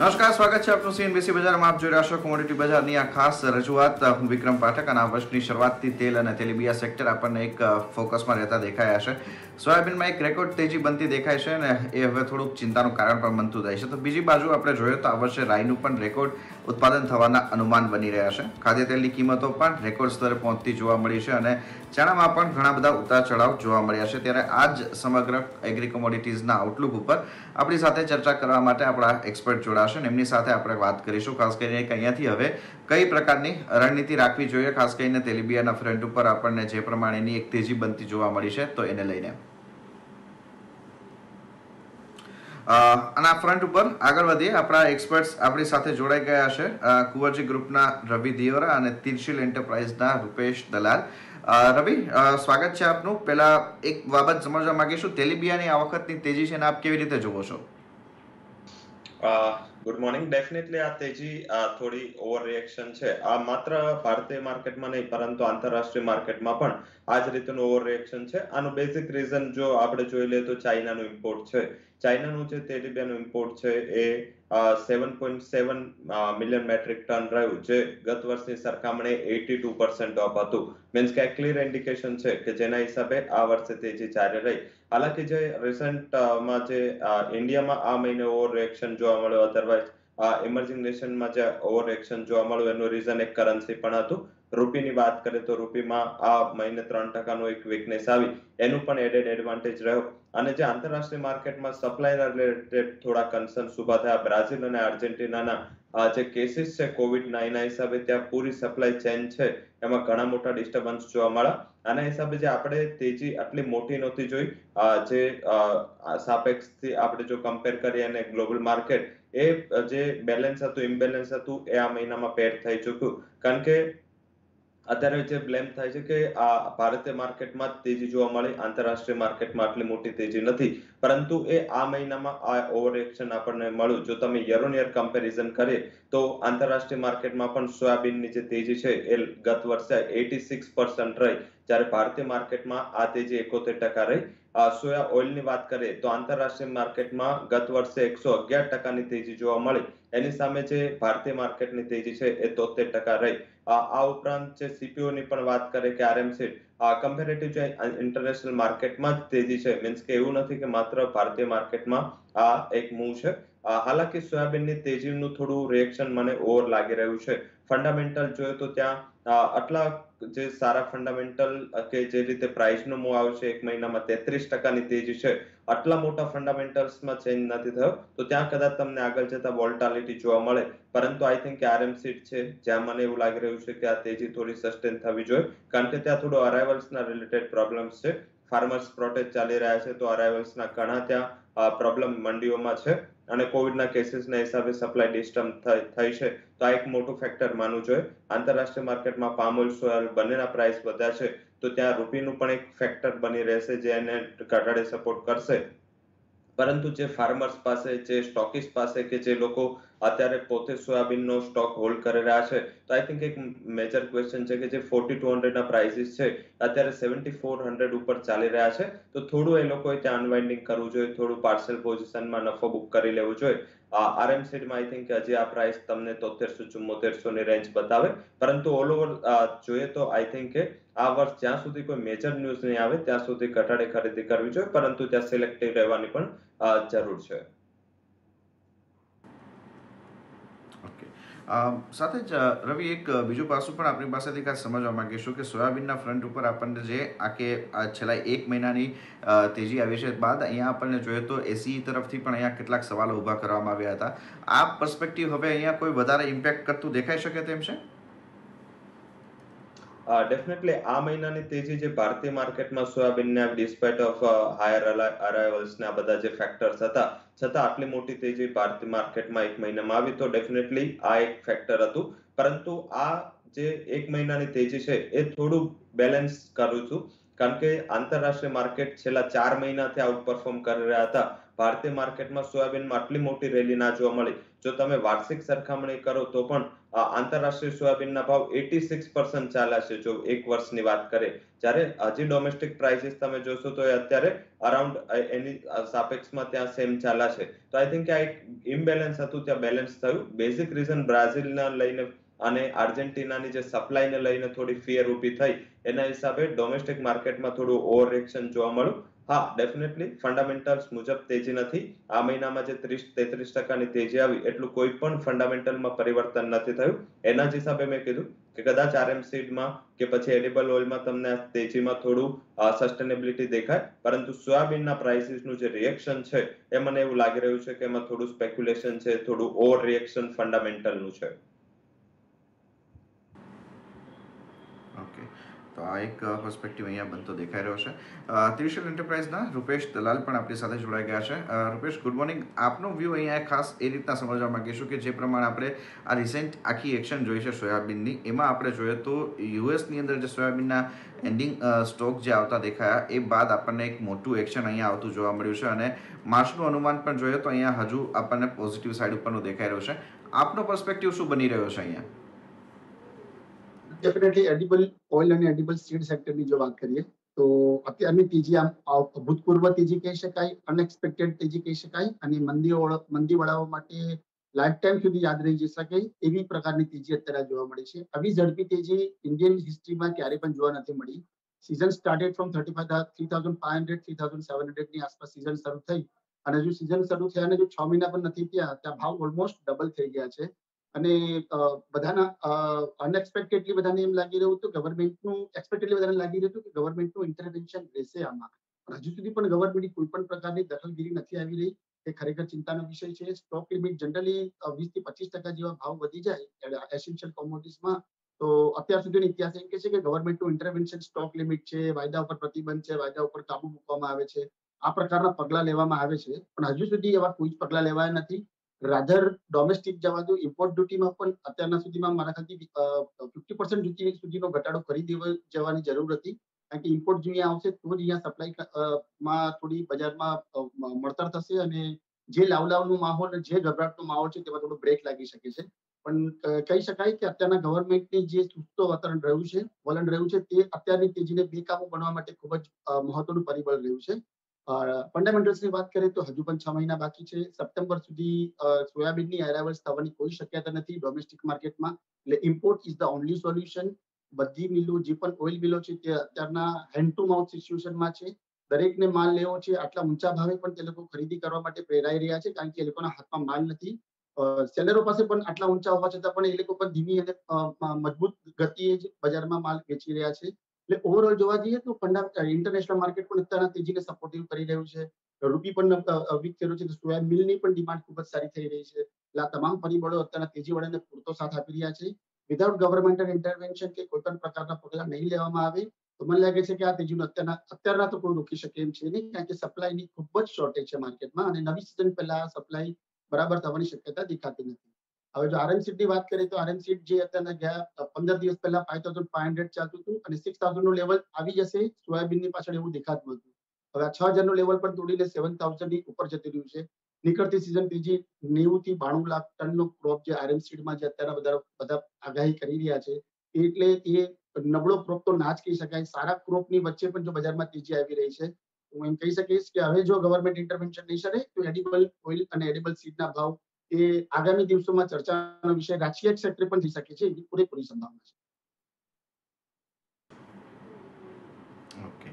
નમસ્કાર, સ્વાગત છે આપનું સીએનબીસી બજારમાં. આપ જોઈ રહ્યા છો કોમોડિટી બજારની આ ખાસ રજૂઆત. હું વિક્રમ પાઠક અને આ વર્ષની શરૂઆતથી તેલ અને તેલીબિયા સેક્ટર આપણને એક ફોકસમાં રહેતા દેખાયા છે. સોયાબીનમાં એક રેકોર્ડ તેજી બનતી દેખાય છે અને એ હવે થોડુંક ચિંતાનું કારણ પણ બનતું જાય છે. તો બીજી બાજુ આપણે જોઈએ તો આ વર્ષે રાઈનું પણ રેકોર્ડ ઉત્પાદન થવાના અનુમાન બની રહ્યા છે. ખાદ્ય તેલની કિંમતો પણ રેકોર્ડ સ્તરે પહોંચતી જોવા મળી છે અને ચણામાં પણ ઘણા બધા ઉતાર ચઢાવ જોવા મળ્યા છે. ત્યારે આ જ સમગ્ર એગ્રી કોમોડિટીઝના આઉટલુક ઉપર આપણી સાથે ચર્ચા કરવા માટે આપણા એક્સપર્ટ જોડાશે. એમની સાથે આપણે વાત કરીશું ખાસ કરીને અહીંયાથી હવે કઈ પ્રકારની રણનીતિ રાખવી જોઈએ, ખાસ કરીને તેલીબિયાના ફ્રન્ટ ઉપર આપણને જે પ્રમાણેની એક તેજી બનતી જોવા મળી છે તો એને લઈને. અને આ ફ્રન્ટ ઉપર આગળ વધીએ. આપણા એક્સપર્ટ્સ આપણી સાથે જોડાઈ ગયા છે. કુંવરજી ગ્રુપના રવિ દિયોરા અને તિરશીલ એન્ટરપ્રાઇઝના રૂપેશ દલાલ. રવિ, સ્વાગત છે આપનું. પહેલા એક બાબત સમજવા માંગીશું, તેલીબિયાની આ વખતની તેજી છે ને આપ કેવી રીતે જોવો છો? Good morning. ડેફિનેટલી આ તેજી થોડી ઓવર રિએક્શન છે. આ માત્ર ભારતીય માર્કેટમાં નહીં પરંતુ આંતરરાષ્ટ્રીય માર્કેટમાં પણ આ જ રીતનું ઓવર રિએક્શન છે. આનું બેઝિક રીઝન જો આપણે જોઈ લઈએ તો ચાઇનાનું ઇમ્પોર્ટ છે. ચાઇનાનું જે તેલીબિયાનું ઇમ્પોર્ટ છે એ 7.7 મિલિયન મેટ્રિક ટન રહ્યું, જે ગત વર્ષની સરખામણીએ 82% ઓફ હતું. મીન્સ કે ક્લિયર ઇન્ડિકેશન છે કે જેના હિસાબે આ વર્ષે તેજી ચાલી રહી. હાલાકી જે રિસન્ટમાં જે ઇન્ડિયામાં આ મહિને ઓવર રિએક્શન જોવા મળ્યો, અધરવાઇઝ ઇમર્જિંગ નેશનમાં જે ઓવર રિએક્શન જોવા મળ્યું એનું રીઝન એક કરન્સી પણ હતું. રૂપીની વાત કરીએ તો રૂપીમાં આ મહિને 3% એક વીકનેસ આવી, એનું પણ એડેડ એડવાન્ટેજ રહ્યો. અને જે આંતરરાષ્ટ્રીય માર્કેટમાં સપ્લાય રિલેટેડ થોડા કન્સર્ન્સ ઉભા થયા, બ્રાઝિલ અને આર્જેન્ટિનાના જે કેસીસ છે કોવિડના, એના હિસાબે ત્યાં પૂરી સપ્લાય ચેન છે એમાં ઘણા મોટા ડિસ્ટર્બન્સ જોવા મળ્યા. આના હિસાબે જે આપણે તેજી આટલી મોટી નહોતી જોઈ, જે સાપેક્ષથી આપણે જો કમ્પેર કરીએ અને ગ્લોબલ માર્કેટ, એ જે બેલેન્સ હતું, ઇમ્બેલેન્સ હતું, એ આ મહિનામાં પેર થઈ ચૂક્યું. કારણ કે અત્યારે જે બ્લેમ થાય છે કે આ ભારતીય માર્કેટમાં તેજી જોવા મળી, આંતરરાષ્ટ્રીય માર્કેટમાં આટલી મોટી તેજી નથી, પરંતુ એ આ મહિનામાં આ ઓવર એક્શન આપણને મળ્યું. જો તમે યર ઓન યર કમ્પેરિઝન કરીએ તો આંતરરાષ્ટ્રીય માર્કેટમાં પણ સોયાબીનની જે તેજી છે એ ગત વર્ષે 86% રહી, જ્યારે ભારતીય માર્કેટમાં આ તેજી 71% રહી. સોયા ઓઇલની વાત કરીએ તો આંતરરાષ્ટ્રીય માર્કેટમાં ગત વર્ષે 111%ની તેજી જોવા મળી, એની સામે જે ભારતીય માર્કેટની તેજી છે એ 73% રહી. આ ઉપરાંત જે સીપીઓની પણ વાત કરીએ કે આરએમસી કમ્પેરેટિવ જે ઇન્ટરનેશનલ માર્કેટમાં જ તેજી છે, મીન્સ કે એવું નથી કે માત્ર ભારતીય માર્કેટમાં આ એક મૂવ છે. હાલાકી સોયાબીનની તેજીનું થોડું રિએક્શન મને ઓવર લાગી રહ્યું છે. ફંડામેન્ટલ જોઈએ તો ત્યાં આટલા જે સારા ફંડામેન્ટલ કે જે રીતે પ્રાઇસનો મૂવ આવ્યો છે, એક મહિનામાં 33%ની તેજી છે, આટલા મોટા ફંડામેન્ટલ્સમાં ચેન્જ નથી થયો, તો ત્યાં કદાચ તમને આગળ જતા વોલ્ટાલિટી જોવા મળે. પરંતુ આઈ થિંક આરએમસી છે જ્યાં મને એવું લાગી રહ્યું છે કે આ તેજી થોડી સસ્ટેન થવી જોઈએ, કારણ કે ત્યાં થોડો અરાઇવલ્સના રિલેટેડ પ્રોબ્લેમ્સ છે. ફાર્મર્સ પ્રોટેસ્ટ ચાલી રહ્યા છે તો અરાઇવલ્સના ઘણા ત્યાં પ્રોબ્લેમ મંડીઓમાં છે અને કોવિડના કેસીસના હિસાબે સપ્લાય ડિસ્ટર્બ થઈ છે, તો આ એક મોટું ફેક્ટર માનવું જોઈએ. આંતરરાષ્ટ્રીય માર્કેટમાં પામ ઓઇલ, સોયા બંનેના પ્રાઇસ વધ્યા છે, તો ત્યાં રૂપીનું પણ એક ફેક્ટર બની રહેશે જે એને ઘટાડે સપોર્ટ કરશે. પરંતુ જે ફાર્મર્સ પાસે, જે સ્ટોકિસ્ટ પાસે, કે જે લોકો અત્યારે પોતે સોયાબીનનો સ્ટોક હોલ્ડ કરી રહ્યા છે, તો આઈ થિંક એક મેજર ક્વેશ્ચન છે કે જે 4200 ના પ્રાઇસીસ છે અત્યારે 7400 ઉપર ચાલી રહ્યા છે, તો થોડું એ લોકોએ ત્યાં અનવાઇન્ડિંગ કરવું જોઈએ, થોડું પાર્સલ પોઝિશનમાં નફો બુક કરી લેવું જોઈએ. આરએમસીમાં આઈ થિંક હજી આ પ્રાઇસ તમને 7300-7400 ની રેન્જ બતાવે, પરંતુ ઓલ ઓવર જોઈએ તો આઈ થિંક કે આ વર્ષ જ્યાં સુધી કોઈ મેજર ન્યૂઝ નહીં આવે ત્યાં સુધી ઘટાડે ખરીદી કરવી જોઈએ, પરંતુ ત્યાં સિલેક્ટિવ રહેવાની પણ જરૂર છે. સાથે જ રવિ, એક બીજું પાસું પણ આપણી પાસેથી ખાસ સમજવા માંગીશું કે સોયાબીનના ફ્રન્ટ ઉપર આપણને જે છેલ્લા એક મહિનાની તેજી આવી છે બાદ અહીંયા આપણને જોઈએ તો એસી તરફથી પણ અહીંયા કેટલાક સવાલો ઊભા કરવામાં આવ્યા હતા. આ પર્સપેક્ટિવ હવે અહીંયા કોઈ વધારે ઇમ્પેક્ટ કરતું દેખાઈ શકે તેમ છે? ડેફિનેટલી આ મહિનાની તેજી જે ભારતીય માર્કેટમાં સોયાબીનના ડિસ્પાઇટ ઓફ હાયર અરાઇવલ્સ ને આ બધા જે ફેક્ટર્સ હતા, છતાં આટલી મોટી તેજી ભારતીય માર્કેટમાં એક મહિનામાં આવી, તો ડેફિનેટલી આ એક ફેક્ટર હતું. પરંતુ આ જે એક મહિનાની તેજી છે એ થોડું બેલેન્સ કરું છું, કારણ કે આંતરરાષ્ટ્રીય માર્કેટ છેલ્લા 4 મહિનાથી આઉટ પરફોર્મ કરી રહ્યા હતા. ભારતીય માર્કેટમાં સોયાબીનમાં આટલી મોટી રેલી ના જોવા મળી. જો તમે વાર્ષિક સરખામણી કરો તો પણ આંતરરાષ્ટ્રીય સોયાબીનના ભાવ 86% ચાલ્યા છે જો એક વર્ષની વાત કરીએ, જ્યારે હજી ડોમેસ્ટિક પ્રાઇસીસ તમે જોશો તો અત્યારે અરાઉન્ડ એની સાપેક્ષમાં ત્યાં સેમ ચાલ્યા છે. તો આઈ થિંક આ એક ઇમ્બેલેન્સ હતું, ત્યાં બેલેન્સ થયું. બેઝિક રીઝન બ્રાઝિલના લઈને અને આર્જેન્ટિનાની જે સપ્લાયને લઈને થોડી ફિયર ઊભી થઈ, એના હિસાબે ડોમેસ્ટિક માર્કેટમાં થોડું ઓવર રિએક્શન જોવા મળ્યું. હા, ડેફિનેટલી ફંડામેન્ટલ્સ મુજબ તેજી નથી. આ મહિનામાં જે 30-33% તેજી આવી એટલું કોઈ પણ ફંડામેન્ટલમાં પરિવર્તન નથી થયું. એના જ હિસાબે મેં કીધું કે કદાચ RM સીડમાં કે પછી એડિબલ ઓઇલમાં તમને તેજીમાં થોડું સસ્ટેનેબિલિટી દેખાય, પરંતુ સોયાબીનના પ્રાઇસીસનું જે રિએક્શન છે એ મને એવું લાગી રહ્યું છે કે એમાં થોડું સ્પેક્યુલેશન છે, થોડું ઓવર રિએક્શન ફંડામેન્ટલનું છે. ઓકે, તો આ એક પર્સપેક્ટિવ અહીંયા બનતો દેખાઈ રહ્યો છે. ત્રિશુલ એન્ટરપ્રાઇઝના રૂપેશ દલાલ પણ આપણી સાથે જોડાઈ ગયા છે. Rupesh, good morning. આપનો વ્યૂ અહીંયા ખાસ એ રીતના સમજવા માંગીશું કે જે પ્રમાણે આપણે આ રિસેન્ટ આખી એક્શન જોઈ છે સોયાબીનની, એમાં આપણે જોઈએ તો યુએસની અંદર જે સોયાબીનના એન્ડિંગ સ્ટોક જે આવતા દેખાયા એ બાદ આપણને એક મોટું એક્શન અહીંયા આવતું જોવા મળ્યું છે, અને માર્ચનું અનુમાન પણ જોઈએ તો અહીંયા હજુ આપણને પોઝિટિવ સાઈડ ઉપરનું દેખાઈ રહ્યું છે. આપનો પર્સપેક્ટિવ શું બની રહ્યો છે અહીંયા? ડેફિનેટલી એડિબલ ઓઇલ અને એડિબલ સીડ સેક્ટરની જો વાત કરીએ તો અત્યારની તેજી આમ ભૂતપૂર્વ તેજી કહી શકાય, અનએક્સપેક્ટેડ તેજી કહી શકાય, અને મંદીવાળાઓ માટે લાઈફ ટાઈમ સુધી યાદ રહી જઈ શકે એવી પ્રકારની તેજી અત્યારે જોવા મળી છે. આવી ઝડપી તેજી ઇન્ડિયન હિસ્ટ્રીમાં ક્યારે પણ જોવા નથી મળી. સીઝન સ્ટાર્ટેડ ફ્રોમ 3500 3700 ની આસપાસ સીઝન શરૂ થઈ, અને હજુ સીઝન શરૂ થયા અને જો 6 મહિના પણ નથી થયા ત્યાં ભાવ ઓલમોસ્ટ ડબલ થઈ ગયા છે. અને બધાના અનએક્સપેક્ટેડલી બધાને એમ લાગી રહ્યું હતું, બધાને લાગી રહ્યું હતું કે ગવર્મેન્ટનું ઇન્ટરવેન્શન રહેશે આમાં, પણ હજુ સુધી પણ ગવર્મેન્ટની કોઈ પણ પ્રકારની દખલગીરી નથી આવી રહી. એ ખરેખર ચિંતાનો વિષય છે. સ્ટોક લિમિટ જનરલી 20-25% જેવા ભાવ વધી જાય એસેન્શિયલ કોમોડિટીઝમાં, તો અત્યાર સુધીનો ઇતિહાસ એમ કહે છે કે ગવર્મેન્ટનું ઇન્ટરવેન્શન, સ્ટોક લિમિટ છે, વાયદા ઉપર પ્રતિબંધ છે, વાયદા ઉપર કાબુ મૂકવામાં આવે છે, આ પ્રકારના પગલા લેવામાં આવે છે, પણ હજુ સુધી એવા કોઈ જ પગલા લેવાયા નથી. રાધર ડોમેસ્ટિક જવા દો, ઇમ્પોર્ટ ડ્યુટીમાં પણ અત્યારના સુધીમાં મારા ખ્યાલથી 50% સુધીનો ઘટાડો કરી જવાની જરૂર હતી, કારણ કે ઇમ્પોર્ટ જો અહીંયા આવશે તો જ અહીંયા સપ્લાયમાં થોડી બજારમાં મળતર થશે, અને જે લાવલાવનો માહોલ, જે ગભરાટનો માહોલ છે તેમાં થોડો બ્રેક લાગી શકે છે. પણ કહી શકાય કે અત્યારના ગવર્મેન્ટની જે સુસ્તો વલણ રહ્યું છે તે અત્યારની તેજીને બેકાબુ બનવા માટે ખૂબ જ મહત્વનું પરિબળ રહ્યું છે. ફંડામેન્ટલ્સની વાત કરીએ તો હજુ પણ 6 મહિના બાકી છે. સપ્ટેમ્બર સુધી સોયાબીનની અરાઇવલ્સ થવાની કોઈ શક્યતા નથી ડોમેસ્ટિક માર્કેટમાં, એટલે import is the only solution. બધી મિલો, જે પણ ઓઇલ મિલો છે તે અત્યારના હેન્ડ ટુ માઉથ સિચ્યુએશનમાં છે. દરેકને માલ લેવો છે, આટલા ઊંચા ભાવે પણ તે લોકો ખરીદી કરવા માટે પ્રેરાઈ રહ્યા છે, કારણ કે એ લોકોના હાથમાં માલ નથી. સેલરો પાસે પણ આટલા ઊંચા હોવા છતાં પણ એ લોકો પણ ધીમી અને મજબૂત ગતિએ જ બજારમાં માલ વેચી રહ્યા છે. એટલે ઓવરઓલ જોવા જઈએ તો ઇન્ટરનેશનલ માર્કેટ પણ અત્યારના તેજીને સપોર્ટિવ કરી રહ્યું છે. રૂપી પણ વીક થયેલું છે, સોયા મિલની પણ ડિમાન્ડ ખૂબ જ સારી થઈ રહી છે. એટલે આ તમામ પરિબળો અત્યારના તેજીવાળાને પૂરતો સાથ આપી રહ્યા છે. વિધાઉટ ગવર્મેન્ટલ ઇન્ટરવેન્શન કે કોઈ પણ પ્રકારના પગલા નહીં લેવામાં આવે તો મને લાગે છે કે આ તેજીનું અત્યારના તો કોઈ રોકી શકે એમ છે નહીં, કારણ કે સપ્લાયની ખૂબ જ શોર્ટેજ છે માર્કેટમાં, અને નવી સિઝન પહેલા સપ્લાય બરાબર થવાની શક્યતા દેખાતી નથી. હવે જો RM સીડ ની વાત કરીએ તો RM સીડ જે અત્યારના ગયા 15 દિવસ પહેલા 5500 ચાલતું હતું અને 6000 નું લેવલ આવી જશે સોયાબીનની પાછળ એવું દેખાતું હતું. હવે આ 6000 નું લેવલ પણ તોડીને 7000 ની ઉપર જતી રહ્યું છે. નીકળતી સિઝન ત્રીજી 90 થી 92 લાખ ટનનો ક્રોપ જે RM સીડમાં જે અત્યારે બધા આગાહી કરી રહ્યા છે, એટલે એ નબળો ક્રોપ તો ના જ કહી શકાય. સારા ક્રોપની વચ્ચે પણ જો બજારમાં તેજી આવી રહી છે, હું એમ કહી શકીશ કે હવે જો ગવર્મેન્ટ ઇન્ટરવેન્શન નહીં કરે તો એડિબલ ઓઇલ અને એડિબલ સીડના ભાવ એ આગામી દિવસોમાં ચર્ચાનો વિષય રાજકીય ક્ષેત્રે પણ થઈ શકે છે, એવી પૂરેપૂરી સંભાવના છે. ઓકે,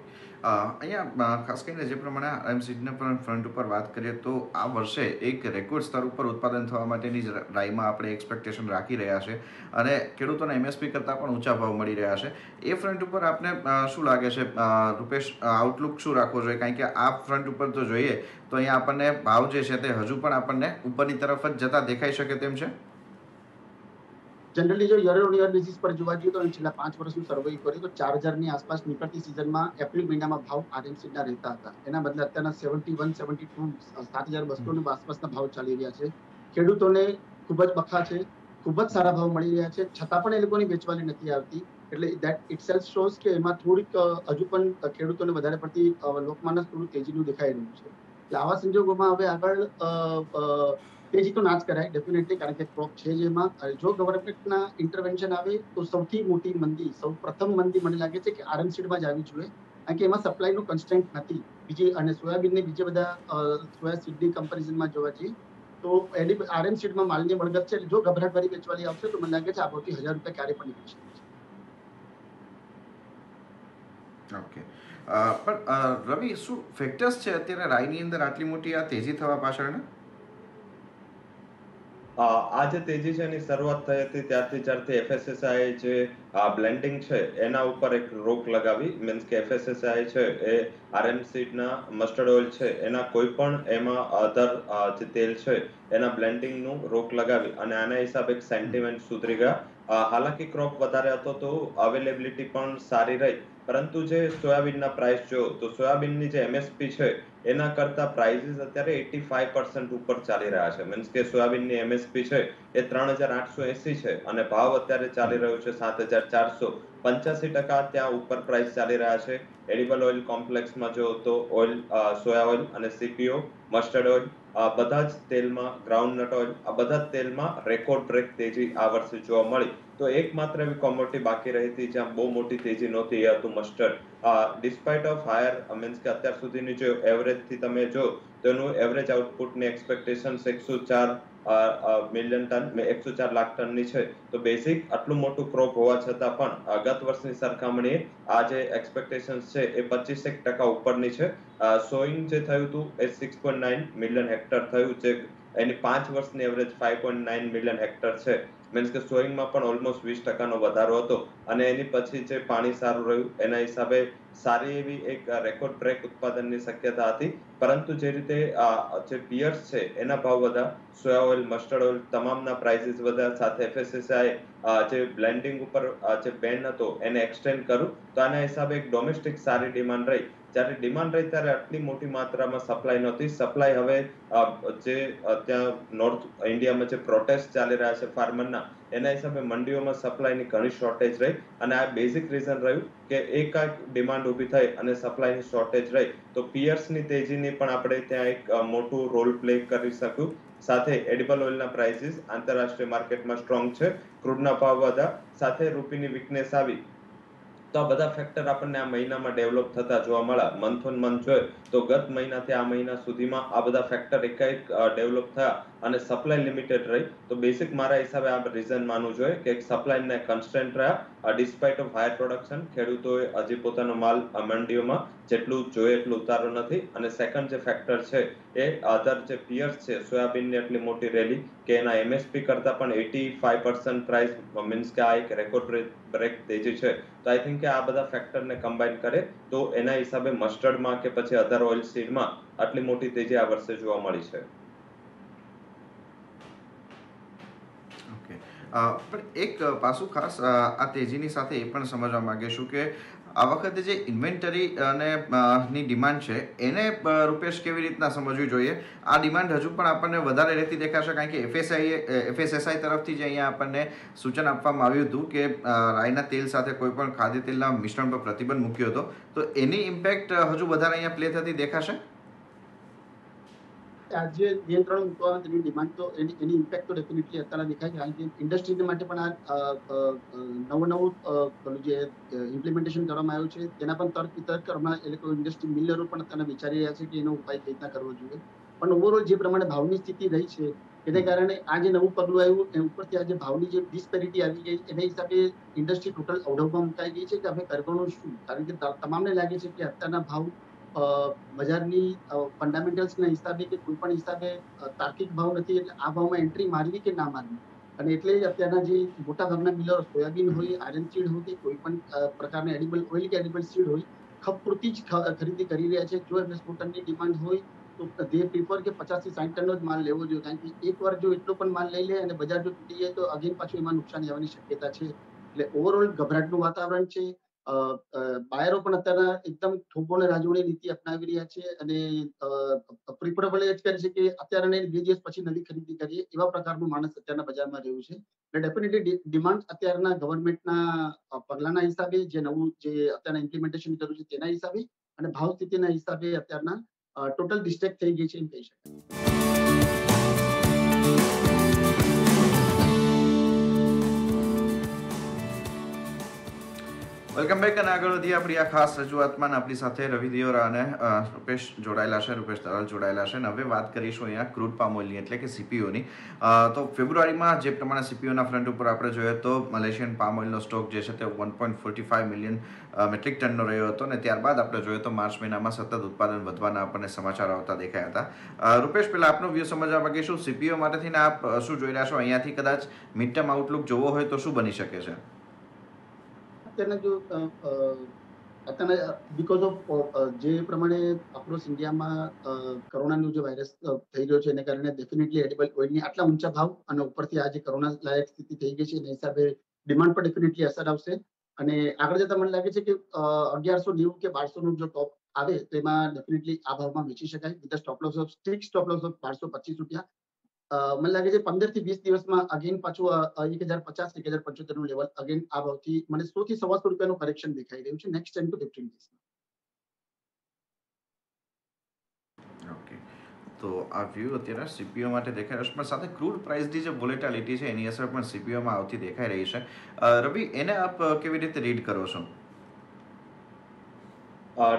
અહીંયા ખાસ કરીને જે પ્રમાણે આરએમસીડના પણ ફ્રન્ટ ઉપર વાત કરીએ તો આ વર્ષે એક રેકોર્ડ સ્તર ઉપર ઉત્પાદન થવા માટેની રાયમાં આપણે એક્સપેક્ટેશન રાખી રહ્યા છે, અને ખેડૂતોને MSP કરતાં પણ ઊંચા ભાવ મળી રહ્યા છે. એ ફ્રન્ટ ઉપર આપને શું લાગે છે રૂપેશ, આઉટલુક શું રાખવો જોઈએ? કારણ કે આ ફ્રન્ટ ઉપર તો જોઈએ તો અહીંયા આપણને ભાવ જે છે તે હજુ પણ આપણને ઉપરની તરફ જ જતા દેખાઈ શકે તેમ છે. જનરલી જો યર ઓન યર બેસિસ પર જોવા જઈએ તો છેલ્લા 5 વર્ષનું સર્વે કરીએ તો 4000 ની આસપાસ નીકળતી સિઝનમાં એપ્રિલ મહિનામાં ભાવ આરએમસીના રહેતા હતા. એના બદલે અત્યારના 71, 72, 7200 ની આસપાસના ભાવ ચાલી રહ્યા છે. ખેડૂતોને ખૂબ જ બખા છે, ખૂબ જ સારા ભાવ મળી રહ્યા છે, છતાં પણ એ લોકોની વેચવાની નથી આવતી. એટલે દેટ ઇટસેલ્ફ શોઝ કે એમાં થોડીક હજુ પણ ખેડૂતોને વધારે પડતી લોકમાનસ થોડું તેજીનું દેખાઈ રહ્યું છે. એટલે આવા સંજોગોમાં હવે આગળ તેજી તો ના જ કરાય ડેફિનેટલી, કારણ કે ક્રોપ છે જ એમાં. જો ગવર્મેન્ટના ઇન્ટરવેન્શન આવે તો સૌથી મોટી મંદી, સૌ પ્રથમ મંદી મને લાગે છે કે આરએમ સીડમાં જ આવી જોઈએ, કારણ કે એમાં સપ્લાયનું કન્સ્ટ્રેન્ટ નથી. બીજી અને સોયાબીનને બીજા બધા સોયા સીડની કમ્પેરિઝનમાં જોવા જઈએ તો આરએમ સીડમાં માલની મળગત છે. જો ગભરાટભરી વેચવાલી આવશે તો મને લાગે છે આ ભાવથી ₹1000 ક્યારે પણ નીકળી શકે છે. ઓકે. પણ રવિ, શું ફેક્ટર્સ છે અત્યારે રાઈની અંદર આટલી મોટી આ તેજી થવા પાછળના? આ જે તેજી છે એની શરૂઆત થઈ હતી જ્યારથી એફએસએસઆઈ જે બ્લેન્ડિંગ છે એના ઉપર એક રોક લગાવી. મીન્સ કે એફએસએસઆઈ છે એ આરએમ સીડના મસ્ટર્ડ ઓઇલ છે એના કોઈ પણ એમાં અધર જે તેલ છે એના બ્લેન્ડિંગનું રોક લગાવી અને આના હિસાબે એક સેન્ટિમેન્ટ સુધરી ગયા. હાલાકી ક્રોપ વધારે હતો તો અવેલેબિલિટી પણ સારી રહી, પરંતુ જે સોયાબીનના પ્રાઇસ જો તો સોયાબીનની જે એમએસપી છે એના કરતા પ્રાઇસીસ અત્યારે 85% ઉપર ચાલી રહ્યા છે. મીન્સ કે સોયાબીનની એમએસપી છે એ 3880 છે અને ભાવ અત્યારે ચાલી રહ્યો છે 7485. ત્યાં ઉપર પ્રાઇસ ચાલી રહ્યા છે. એડિબલ ઓઇલ કોમ્પ્લેક્સમાં જો તો ઓઇલ, સોયા ઓઇલ અને સીપીઓ, મસ્ટર્ડ ઓઇલ, બધા જ તેલમાં, ગ્રાઉન્ડનટ ઓઇલ, આ બધા જ તેલમાં રેકોર્ડ બ્રેક તેજી આ વર્ષે જોવા મળી. તો એકમાત્ર એવી કોમોડિટી બાકી રહી હતી જ્યાં બહુ મોટી તેજી નહોતી, એ હતું mustard. Despite of higher, means કે અત્યાર સુધીની જો એવરેજ થી તમે જો તો એનું એવરેજ આઉટપુટની એક્સપેક્ટેશન 104 મિલિયન ટન, 104 લાખ ટનની છે. તો બેઝિક આટલું મોટું ક્રોપ હોવા છતાં પણ ગત વર્ષની સરખામણીએ આ જે એક્સપેક્ટેશન છે એ 25% ઉપરની છે. સોઈંગ જે થયું હતું એ 6.9 મિલિયન હેક્ટર થયું, જે એની 5 વર્ષની એવરેજ 5.9 મિલિયન હેક્ટર છે. મીન્સ કે સોઈંગમાં પણ ઓલમોસ્ટ 20% વધારો હતો અને એની પછી જે પાણી સારું રહ્યું એના હિસાબે સારી એવી એક રેકોર્ડ બ્રેક ઉત્પાદનની શક્યતા હતી. પરંતુ જે રીતે જે પિયર્સ છે એના ભાવ વધ્યા, સોયા ઓઇલ, મસ્ટર્ડ ઓઇલ તમામના પ્રાઇસીસ વધ્યા, સાથે એફએસએસઆઈ જે બ્લેન્ડિંગ ઉપર જે બેન હતો એને એક્સટેન્ડ કર્યું. તો આના હિસાબે એક ડોમેસ્ટિક સારી ડિમાન્ડ રહી. જ્યારે ડિમાન્ડ રહી ત્યારે આટલી મોટી માત્રામાં સપ્લાય નહોતી. સપ્લાય હવે જે ત્યાં નોર્થ ઇન્ડિયામાં જે પ્રોટેસ્ટ ચાલી રહ્યા છે ફાર્મરના, એના હિસાબે મંડીઓમાં સપ્લાયની ઘણી શોર્ટેજ રહી અને આ બેઝિક રીઝન રહ્યું કે એકાએક ડિમાન્ડ ઊભી થઈ અને સપ્લાયની શોર્ટેજ રહી. તો પિયર્સની તેજીની પણ આપણે ત્યાં એક મોટું રોલ પ્લે કરી શક્યું. સાથે એડિબલ ઓઇલના પ્રાઇસીસ આંતરરાષ્ટ્રીય માર્કેટમાં સ્ટ્રોંગ છે, ક્રૂડના ભાવ વધ્યા, સાથે રૂપીની વીકનેસ આવી. તો આ બધા ફેક્ટર આપણને આ મહિનામાં ડેવલપ થતા જોવા મળ્યા. મંથ ઓન મંથ જોઈએ તો ગત મહિનાથી આ મહિના સુધીમાં આ બધા ફેક્ટર એકાએક ડેવલપ થયા અને સપ્લાય લિમિટેડ રહી. તો બેસિક મારા હિસાબે આ રીઝન માનવું જોઈએ કે સપ્લાયને કન્સ્ટન્ટ રહ્યા. ડિસ્પાઇટ ઓફ હાયર પ્રોડક્શન, ખેડૂતોએ હજી પોતાનો માલ મંડીઓમાં જેટલું જોઈએ એટલું ઉતારો નથી. અને સેકન્ડ જે ફેક્ટર છે એ અધર જે પિયર્સ છે સોયાબીનની એટલી મોટી રેલી કે એના એમએસપી કરતા પણ 85% પ્રાઇસ, મીન્સ કે આ એક રેકોર્ડ બ્રેક તેજી છે. તો આઈ થિંક કે આ બધા ફેક્ટરને કમ્બાઈન કરે તો એના હિસાબે મસ્ટર્ડમાં કે પછી અધર ઓઇલ સીડમાં આટલી મોટી તેજી આ વર્ષે જોવા મળી છે. પણ એક પાસું ખાસ આ તેજીની સાથે એ પણ સમજવા માંગીશું કે આ વખતે જે ઇન્વેન્ટરી અને ની ડિમાન્ડ છે એને રૂપેશ કેવી રીતના સમજવી જોઈએ? આ ડિમાન્ડ હજુ પણ આપણને વધારે રહેતી દેખાશે, કારણ કે એફએસએસઆઈ તરફથી જે અહીંયા આપણને સૂચન આપવામાં આવ્યું હતું કે રાઈના તેલ સાથે કોઈ પણ ખાદ્ય તેલના મિશ્રણ પર પ્રતિબંધ મૂક્યો હતો, તો એની ઇમ્પેક્ટ હજુ વધારે અહીંયા પ્લે થતી દેખાશે? આજે નિયંત્રણ મૂકવામાં તેની ડિમાન્ડ તો એની ઇમ્પેક્ટ તો ડેફિનેટલી અત્યારે દેખાય છે, કારણ કે ઇન્ડસ્ટ્રી માટે પણ આ નવું જે ઇમ્પ્લિમેન્ટેશન કરવામાં આવ્યું છે તેના પણ તર્ક વિતર્ક હમણાં એ લોકો ઇન્ડસ્ટ્રી મિલરો પણ અત્યારે વિચારી રહ્યા છે કે એનો ઉપાય કઈ રીતના કરવો જોઈએ. પણ ઓવરઓલ જે પ્રમાણે ભાવની સ્થિતિ રહી છે એને કારણે આ જે નવું પગલું આવ્યું એ ઉપરથી આજે ભાવની જે ડિસ્પેરિટી આવી ગઈ એના હિસાબે ઇન્ડસ્ટ્રી ટોટલ અવઢવમાં મુકાઈ ગઈ છે કે અમે કરવાનું શું, કારણ કે તમામને લાગે છે કે અત્યારના ભાવ બજારની ફંડામેન્ટલ્સના હિસાબે કે કોઈ પણ હિસાબે તાર્કિક ભાવ નથી, એટલે આ ભાવમાં એન્ટ્રી મારવી કે ના મારવી. અને એટલે જ અત્યારના જે મોટા ભાગના મિલરો સોયાબીન હોય, આયર્ન સીડ હોય કે કોઈ પણ પ્રકારના એડિબલ ઓઇલ કે એડિબલ સીડ હોય, ખપ પૂરતી જ ખરીદી કરી રહ્યા છે. જો એમને 100 ટનની ડિમાન્ડ હોય તો દે પ્રિફર કે 50 થી 60 ટનનો જ માલ લેવો જોઈએ, કારણ કે એકવાર જો એટલો પણ માલ લઈ લે અને બજાર જો તૂટી જાય તો અગેન પાછું એમાં નુકસાન જવાની શક્યતા છે. એટલે ઓવરઓલ ગભરાટનું વાતાવરણ છે. બાયરો પણ અત્યારે એકદમ થોભો અને રાજવણી નીતિ અપનાવી રહ્યા છે અને પ્રિફરેબલ એ જ કરે છે કે અત્યારે 2 દિવસ પછી નવી ખરીદી કરીએ, એવા પ્રકારનું માણસ અત્યારના બજારમાં રહ્યું છે. એટલે ડેફિનેટલી ડિમાન્ડ અત્યારના ગવર્મેન્ટના પગલાના હિસાબે, જે નવું જે અત્યારના ઇમ્પ્લિમેન્ટેશન કર્યું છે તેના હિસાબે અને ભાવ સ્થિતિના હિસાબે અત્યારના ટોટલ ડિસ્ટ્રેક્ટ થઈ ગઈ છે એમ કહી શકાય. વેલકમ બેક અને આગળ વધીએ આપણી આ ખાસ રજૂઆતમાં આપણી સાથે રવિ દિયોરા અને રૂપેશ જોડાયેલા છે, રૂપેશ દલાલ જોડાયેલા છે. અને હવે વાત કરીશું અહીંયા ક્રૂડ પામ ઓઇલની એટલે કે સીપીઓની. તો ફેબ્રુઆરીમાં જે પ્રમાણે સીપીઓના ફ્રન્ટ ઉપર આપણે જોઈએ તો મલેશિયન પામ ઓઇલનો સ્ટોક જે છે તે 1.45 મિલિયન મેટ્રિક ટનનો રહ્યો હતો અને ત્યારબાદ આપણે જોઈએ તો માર્ચ મહિનામાં સતત ઉત્પાદન વધવાના આપણને સમાચાર આવતા દેખાયા હતા. રૂપેશ, પહેલા આપનો વ્યૂ સમજવા માંગીશું, સીપીઓ માટે થઈને આપ શું જોઈ રહ્યા છો? અહીંયાથી કદાચ મિડ ટર્મ આઉટલુક જોવો હોય તો શું બની શકે છે? અત્યારના જો અત્યારના બીકોઝ ઓફ જે પ્રમાણે અક્રોસ ઇન્ડિયામાં કોરોનાનો જે વાયરસ થઈ રહ્યો છે એને કારણે ડેફિનેટલી એડિબલ ઓઇલની આટલા ઊંચા ભાવ અને ઉપરથી આ જે કોરોના લાયક સ્થિતિ થઈ ગઈ છે એના હિસાબે ડિમાન્ડ પર ડેફિનેટલી અસર આવશે. અને આગળ જતા મને લાગે છે કે 1190 કે 1200 નું જો ટોપ આવે તો એમાં ડેફિનેટલી આ ભાવમાં વેચી શકાય with stop loss of strict stop loss of 1225 રૂપિયા. મને લાગે છે 15 થી 20 દિવસમાં અગેન પાછું 1050 1075 નું લેવલ અગેન આ ભાવથી મને 100 થી 125 રૂપિયાનું કરેક્શન દેખાઈ રહ્યું છે નેક્સ્ટ 10 to 15 દિવસ. ઓકે, તો આ વ્યૂ અત્યારે સીપીઓ માટે દેખાઈ રહ્યો છે, પણ સાથે ક્રૂડ પ્રાઇસની જે વોલેટિલિટી છે એની અસર પણ સીપીઓમાં આવતી દેખાઈ રહી છે. રવિ, એને આપ કેવી રીતે રીડ કરો છો?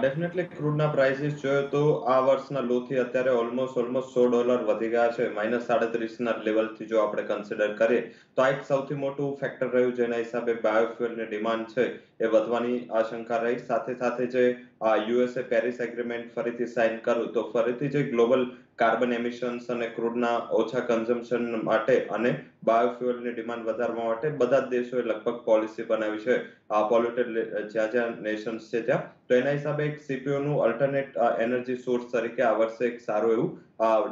ડેફિનેટલી ક્રૂડના પ્રાઇસીસ જોઈએ તો આ વર્ષના લોથી અત્યારે ઓલમોસ્ટ $100 વધી ગયા છે, -37 ના લેવલથી જો આપણે કન્સિડર કરીએ તો આ એક સૌથી મોટું ફેક્ટર રહ્યું જેના હિસાબે બાયોફ્યુઅલની ડિમાન્ડ છે એ વધવાની આશંકા રહી. સાથે સાથે જે યુએસએ પેરિસ એગ્રીમેન્ટ ફરીથી સાઇન કર્યું તો ફરીથી જે ગ્લોબલ કાર્બન એમિશન્સ અને ક્રૂડના ઓછા કન્ઝમ્પશન માટે અને બાયોફ્યુઅલની ડિમાન્ડ વધારવા માટે બધા જ દેશોએ લગભગ પોલિસી બનાવી છે પોલ્યુટેડ જ્યાં નેશન્સ છે ત્યાં. તો એના હિસાબે એક સીપીઓનું અલ્ટરનેટ એનર્જી સોર્સ તરીકે આ વર્ષે એક સારું એવું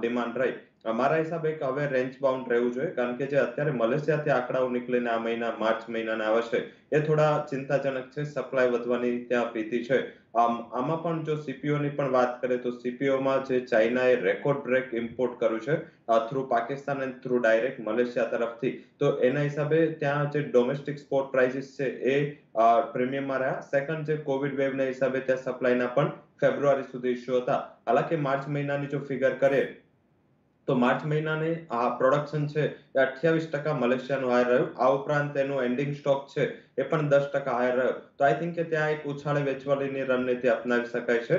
ડિમાન્ડ રહી. મારા હિસાબે એક હવે રેન્જ બાઉન્ડ રહેવું જોઈએ, કારણ કે જે અત્યારે મલેશિયાથી આંકડાઓ નીકળીને આ મહિના માર્ચ મહિનાના આવે છે એ થોડા ચિંતાજનક છે. સપ્લાય વધવાની ત્યાં ભીતિ છે. આમાં પણ જો સીપીઓની પણ વાત કરીએ તો સીપીઓમાં જે ચાઇનાએ રેકોર્ડ બ્રેક ઇમ્પોર્ટ કર્યું છે through Pakistan and through direct Malaysia તરફથી, તો એના હિસાબે ત્યાં જે ડોમેસ્ટિક સ્પોટ પ્રાઇસીસ છે એ પ્રીમિયમમાં રહ્યા. સેકન્ડ, જે કોવિડ વેવના હિસાબે ત્યાં સપ્લાયના પણ ફેબ્રુઆરી સુધી ઇસ્યુ હતા. હાલાકી માર્ચ મહિનાની જો ફિગર કરીએ તો માર્ચ મહિનાની આ પ્રોડક્શન છે એ 28% મલેશિયાનું હાયર રહ્યું. આ ઉપરાંત એનું એન્ડિંગ સ્ટોક છે એ પણ 10% હાયર રહ્યો. તો આઈ થિંક કે ત્યાં એક ઉછાળે વેચવાલીની રણનીતિ અપનાવી શકાય છે.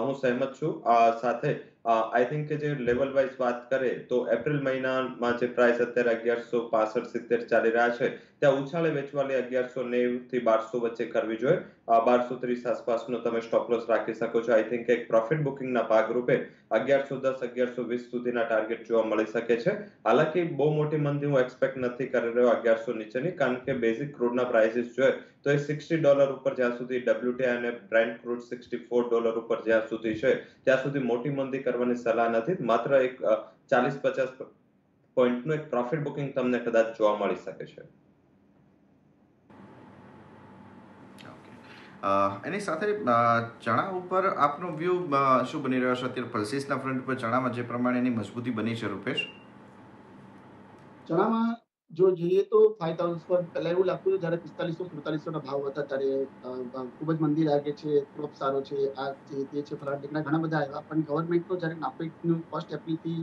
હું સહેમત છું. સાથે આઈ થિંક કે જે લેવલ વાઇઝ વાત કરીએ તો એપ્રિલ મહિનામાં જે પ્રાઇસ અત્યારે 1165-70 ચાલી રહ્યા છે ત્યાં ઉછાળે વેચવાલી 1190 થી 1200 વચ્ચે કરવી જોઈએ. 1230 આસપાસનો તમે સ્ટોપ લોસ રાખી શકો છો. આઈ થિંક એક પ્રોફિટ બુકિંગના ભાગરૂપે 1110-1120 સુધીના ટાર્ગેટ જોવા મળી શકે છે. હાલાકી બહુ મોટી મંદી હું એક્સપેક્ટ નથી કરી રહ્યો 1100 નીચેની, કારણ કે બેઝિક ક્રૂડના પ્રાઇસીસ જોઈએ તો એ $60 ઉપર જ્યાં સુધી WTI અને બ્રેન્ટ ક્રૂડ $64 ઉપર જ્યાં સુધી છે ત્યાં સુધી મોટી મંદી કરવાની સલાહ નથી. માત્ર એક 40-50 પોઈન્ટનું એક પ્રોફિટ બુકિંગ તમને કદાચ જોવા મળી શકે છે. એની સાથે ચણા ઉપર આપનો વ્યૂ શું બની રહ્યો છે અત્યારે પલ્સીસના ફ્રન્ટ પર ચણામાં જે પ્રમાણે એની મજબૂતી બની છે? રૂપેશ, ચણામાં જો જોઈએ તો 5000 પર પહેલા એવું લાગતું હતું જયારે 4500-4700 ના ભાવ હતા ત્યારે ખૂબ જ મંદી લાગે છે, ક્રોપ સારો છે, આ છે તે છે ફલાણા ઢીકણા ઘણા બધા આવ્યા. પણ ગવર્મેન્ટનો જયારે નાફેડનું 1 એપ્રિલથી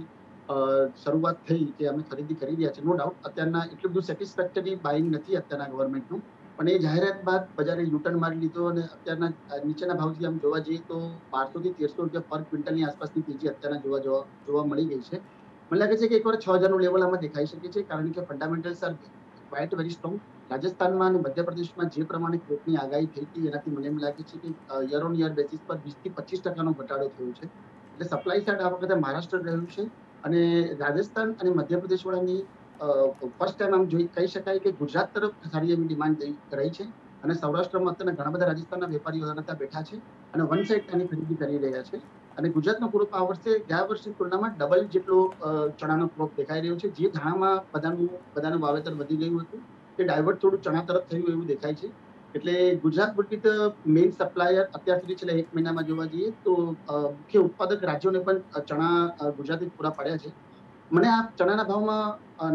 શરૂઆત થઈ કે અમે ખરીદી કરી રહ્યા છે, નો ડાઉટ અત્યારના એટલું બધું સેટિસ્ફેક્ટરી બાઇંગ નથી અત્યારના ગવર્મેન્ટનું. પણ એ જાહેરાત બાદ બજારે યુટર્ન મારી લીધો અને અત્યારના નીચેના ભાવથી આમ જોવા જઈએ તો 1200 થી 1300 રૂપિયા પર ક્વિન્ટલની આસપાસની તેજી અત્યારના જોવા મળી ગઈ છે. મને લાગે છે કે એકવાર 6000 નું લેવલ આમાં દેખાઈ શકે છે, કારણ કે fundamentals are quite very strong. રાજસ્થાનમાં અને મધ્યપ્રદેશમાં જે પ્રમાણે ક્રોપની આગાહી થઈ હતી એનાથી મને એમ લાગે છે કે યર ઓન યર બેસિસ પર 20 થી 25% ઘટાડો થયો છે. એટલે સપ્લાય સાઇડ આ વખતે મહારાષ્ટ્ર રહ્યું છે અને રાજસ્થાન અને મધ્યપ્રદેશ વાળાની ફર્સ્ટ ટાઈમ આમ કહી શકાય કે ગુજરાત તરફ સારી એવી ડિમાન્ડ રહી છે અને સૌરાષ્ટ્રમાં અત્યારે ઘણા બધા રાજસ્થાનના વેપારીઓ ત્યાં બેઠા છે અને વન સાઇડ ત્યાંની ખરીદી કરી રહ્યા છે. અને ગુજરાતનો ક્રોપ આ વર્ષે ગયા વર્ષની તુલનામાં ડબલ જેટલો ચણાનો ક્રોપ દેખાઈ રહ્યો છે. જે ધાણામાં બધાનું વાવેતર વધી ગયું હતું તે ડાયવર્ટ થોડું ચણા તરફ થયું એવું દેખાય છે. એટલે Gujarat would be the main supplier અત્યાર સુધી છેલ્લા 1 મહિનામાં જોવા જઈએ તો મુખ્ય ઉત્પાદક રાજ્યોને પણ ચણા ગુજરાતે પૂરા પાડ્યા છે. મને આ ચણાના ભાવમાં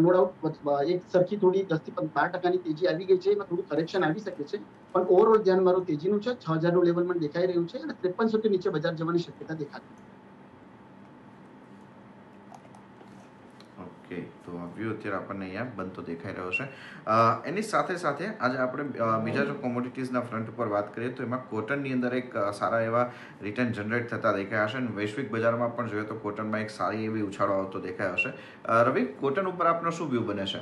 નો ડાઉટ એક સરખી થોડી 10 થી 12% તેજી આવી ગઈ છે. એમાં થોડું કરેક્શન આવી શકે છે, પણ ઓવરઓલ ધ્યાન મારું તેજીનું છે. 6000 નું લેવલ મને દેખાઈ રહ્યું છે અને 5300 થી નીચે બજાર જવાની શક્યતા દેખાતી. ઓકે, ઓકે, તો વ્યૂ અત્યારે આપણને અહીંયા બનતો દેખાઈ રહ્યો છે. એની સાથે સાથે આજે આપણે બીજા જો કોમોડિટીઝના ફ્રન્ટ ઉપર વાત કરીએ તો એમાં કોટનની અંદર એક સારા એવા રિટર્ન જનરેટ થતા દેખાયા હશે અને વૈશ્વિક બજારમાં પણ જોઈએ તો કોટનમાં એક સારી એવી ઉછાળો આવતો દેખાયો હશે. રવિ, કોટન ઉપર આપનો શું વ્યૂ બને છે?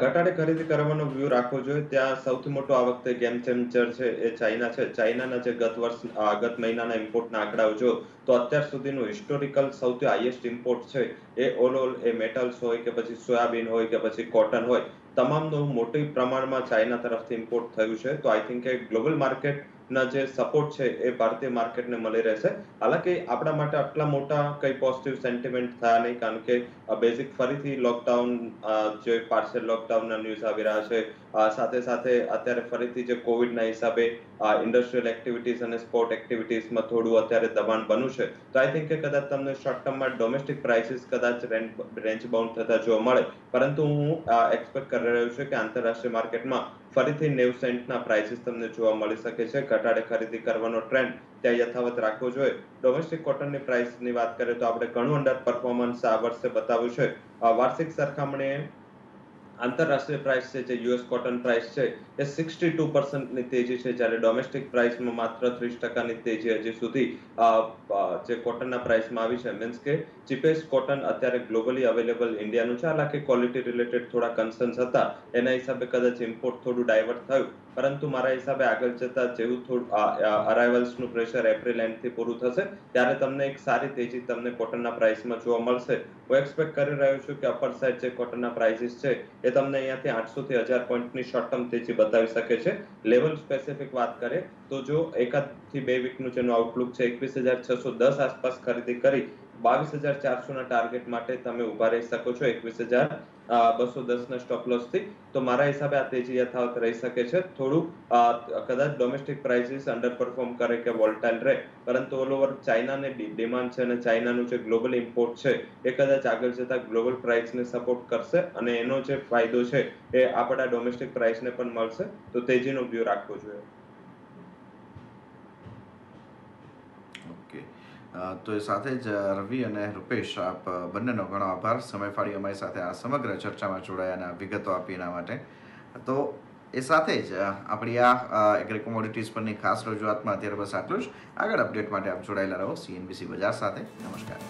ઘટાડે ખરીદી કરવાનો વ્યૂ રાખવો જોઈએ. ત્યાં સૌથી મોટો આ વખતે ગેમ ચેન્જર છે એ ચાઇના છે. ચાઇનાના જે ગત મહિનાના ઇમ્પોર્ટના આંકડાઓ જો તો અત્યાર સુધીનું હિસ્ટોરિકલ સૌથી હાઈએસ્ટ ઇમ્પોર્ટ છે એ ઓલ એ મેટલ્સ હોય કે પછી સોયાબીન હોય કે પછી કોટન હોય, તમામનું મોટી પ્રમાણમાં ચાઇના તરફથી ઇમ્પોર્ટ થયું છે. તો આઈ થિંક કે ગ્લોબલ માર્કેટના જે સપોર્ટ છે એ ભારતીય માર્કેટને મળી રહેશે. હાલાકી આપણા માટે આટલા મોટા કઈ પોઝિટિવ સેન્ટિમેન્ટ થયા નહીં, કારણ કે બેઝિક ફરીથી લોકડાઉન, જે પાર્શિયલ લોકડાઉનના ન્યૂઝ આવી રહ્યા છે, સાથે સાથે અત્યારે ફરીથી જે કોવિડના હિસાબે ઇન્ડસ્ટ્રીયલ એક્ટિવિટીઝ અને સ્પોર્ટ એક્ટિવિટીઝમાં થોડું અત્યારે દબાણ બન્યું છે. તો આઈ થિંક કે કદાચ તમને શોર્ટ ટર્મમાં ડોમેસ્ટિક પ્રાઇસીસ કદાચ રેન્જ બાઉન્ડ થતા જોવા મળે, પરંતુ હું એક્સપેક્ટ કરી રહ્યો છું કે આંતરરાષ્ટ્રીય માર્કેટમાં ફરીથી 90 સેન્ટના પ્રાઇસીસ તમને જોવા મળી શકે છે. ઘટાડે ખરીદી કરવાનો ટ્રેન્ડ ત્યાં યથાવત રાખવો જોઈએ. ડોમેસ્ટિક કોટનની પ્રાઇસની વાત કરીએ તો આપણે ઘણું અંડર પરફોર્મન્સ આ વર્ષે બતાવ્યું છે. વાર્ષિક સરખામણીએ આંતરરાષ્ટ્રીય પ્રાઇસ છે જે યુએસ કોટન પ્રાઇસ છે એ 62% ની તેજી છે, જ્યારે ડોમેસ્ટિક પ્રાઇસમાં માત્ર 30% તેજી હજી સુધી જે કોટનના પ્રાઇસમાં આવી છે. મીન્સ કે ચીપેસ્ટ કોટન અત્યારે ગ્લોબલી અવેલેબલ ઇન્ડિયાનું છે. હાલાકી ક્વોલિટી રિલેટેડ થોડા કન્સર્ન્સ હતા, એના હિસાબે કદાચ ઇમ્પોર્ટ થોડું ડાયવર્ટ થયું, પરંતુ મારા હિસાબે આગળ જતા જેવું થોડું અરાઇવલ્સનું પ્રેશર એપ્રિલ એન્ડથી પૂરું થશે ત્યારે તમને એક સારી તેજી તમને કોટનના પ્રાઇસમાં જોવા મળશે. હું એક્સપેક્ટ કરી રહ્યો છું કે અપર સાઇડ જે કોટનના પ્રાઇસીસ છે એ તમને અહીંયાથી 800 થી 1000 પોઈન્ટની શોર્ટ ટર્મ તેજી બતાવી શકે છે. લેવલ સ્પેસિફિક વાત કરીએ તો જો 1 થી 2 વીકનું જેનું આઉટલુક છે 21,610 આસપાસ ખરીદી કરી 22,400 ના ટાર્ગેટ માટે તમે ઉભા રહી શકો છો 21,210 ના સ્ટોપ લોસ થી. તો મારા હિસાબે આ તેજી યથાવત રહી શકે છે. થોડું કદાચ ડોમેસ્ટિક પ્રાઇસીસ અંડર પરફોર્મ કરે કે વોલ્ટાઇલ રહે, પરંતુ ઓલ ઓવર ચાઇનાને ડિમાન્ડ છે અને ચાઇનાનું જે ગ્લોબલ ઇમ્પોર્ટ છે એ કદાચ આગળ જતા ગ્લોબલ પ્રાઇસને સપોર્ટ કરશે અને એનો જે ફાયદો છે એ આપણા ડોમેસ્ટિક પ્રાઇસને પણ મળશે. તો તેજીનો વ્યૂ રાખવો જોઈએ. ઓકે, તો એ સાથે જ રવિ અને રૂપેશ, આપ બંનેનો ઘણો આભાર. સમય ફાળી અમારી સાથે આ સમગ્ર ચર્ચામાં જોડાયા અને વિગતો આપી એના માટે. તો એ સાથે જ આપણી આ એગ્રી કોમોડિટીઝ પરની ખાસ રજૂઆતમાં અત્યારે બસ આટલું જ. આગળ અપડેટ માટે આપ જોડાયેલા રહો CNBC બજાર સાથે. નમસ્કાર.